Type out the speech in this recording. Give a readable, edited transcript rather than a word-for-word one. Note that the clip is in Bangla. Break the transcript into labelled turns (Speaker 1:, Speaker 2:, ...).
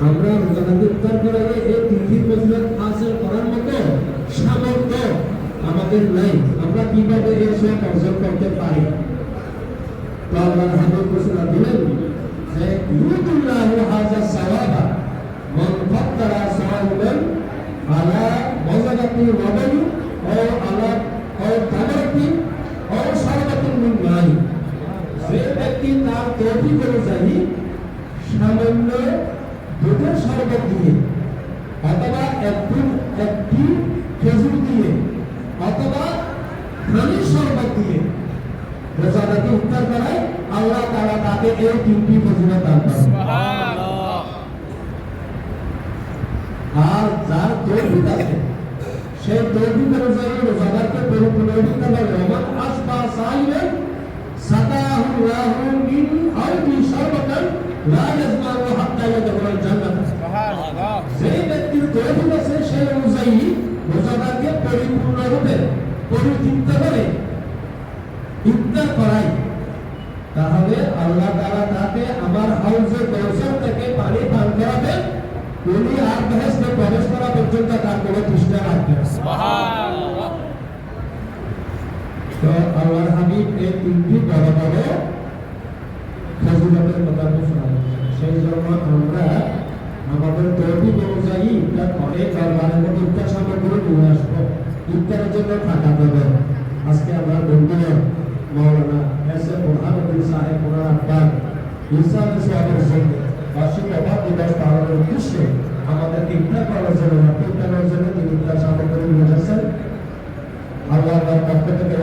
Speaker 1: আমরা রোজাদারকে ইফতার করার আগে এই তিনটি ফজিলত হাসিল করার মতো সামর্থ্য আমাদের নাই। আমরা কিভাবে এই সব অর্জন করতে পারি? তো আল্লাহর হাবিব ঘোষণা দিলেন যে ইউদুল্লাহু হাযা সাওয়াবা মান ফাত্তারা সাওয়াবান আলা মাযালাতি ওয়াবানি ও আলা ও তামাতি ও শারবাতিন মিন মাই। যে ব্যক্তি তার তৌফিক অনুযায়ী সামান্য দুধের শরবত দিয়ে অথবা একটি খেজুর দিয়ে অথবা ধানের শরবত দিয়ে রোজাদারকে ইফতার করায়, আল্লাহ তাআলা তাকে এই তিনটি ফজিলত দান করেন। সুবহানাল্লাহ। আর যার তৌফিক আছে সেই তৌফিক অনুযায়ী রোজাদারকে পরিপূর্ণ দিতে পারে। ওমান আসবা সাইলেন সাকাহুল্লাহু মিন আরদি শারবাতান লা ইয়াজমাউ হাত্তা ইয়াদখুলাল জান্নাত। সুবহানাল্লাহ। যে ব্যক্তির তৌফিক আছে সেই অনুযায়ী রোজাদারকে পরিপূর্ণরূপে পরিতৃপ্ত করে ইফতার করাই, তাহলে আল্লাহ তাআলা তাকে আমার হাউজে কাউসার থেকে পানি পান করাবেন, উনি আর বেহেশতে প্রবেশ করা পর্যন্ত তার কোনো তৃষ্ণা রাখবে না। সুবহানাল্লাহ। তো আল্লাহর হাবিব এই তিনটি বড় বড় ফজিলতের কথা ঘোষণা করেছেন। সেই জন্য আমরা আমাদের তৌফিক অনুযায়ী ইফতার করে দরবারের মধ্যে ইফতার সামগ্রী নিয়ে আসবো। ইফতারের জন্য টাকা দেবো। আজকে আমরা বন্ধু মৌলানা এসে বুরহানুদ্দিন সাহেব ওনার আব্বার ইসলামী সোয়াবের সঙ্গে বার্ষিক অভাব দিবস পালনের উদ্দেশ্যে আমাদেরকে ইফতার করার জন্য ইফতারের জন্য তিনি ইফতার সামগ্রী নিয়ে আসেন। আল্লাহ তার পক্ষ থেকে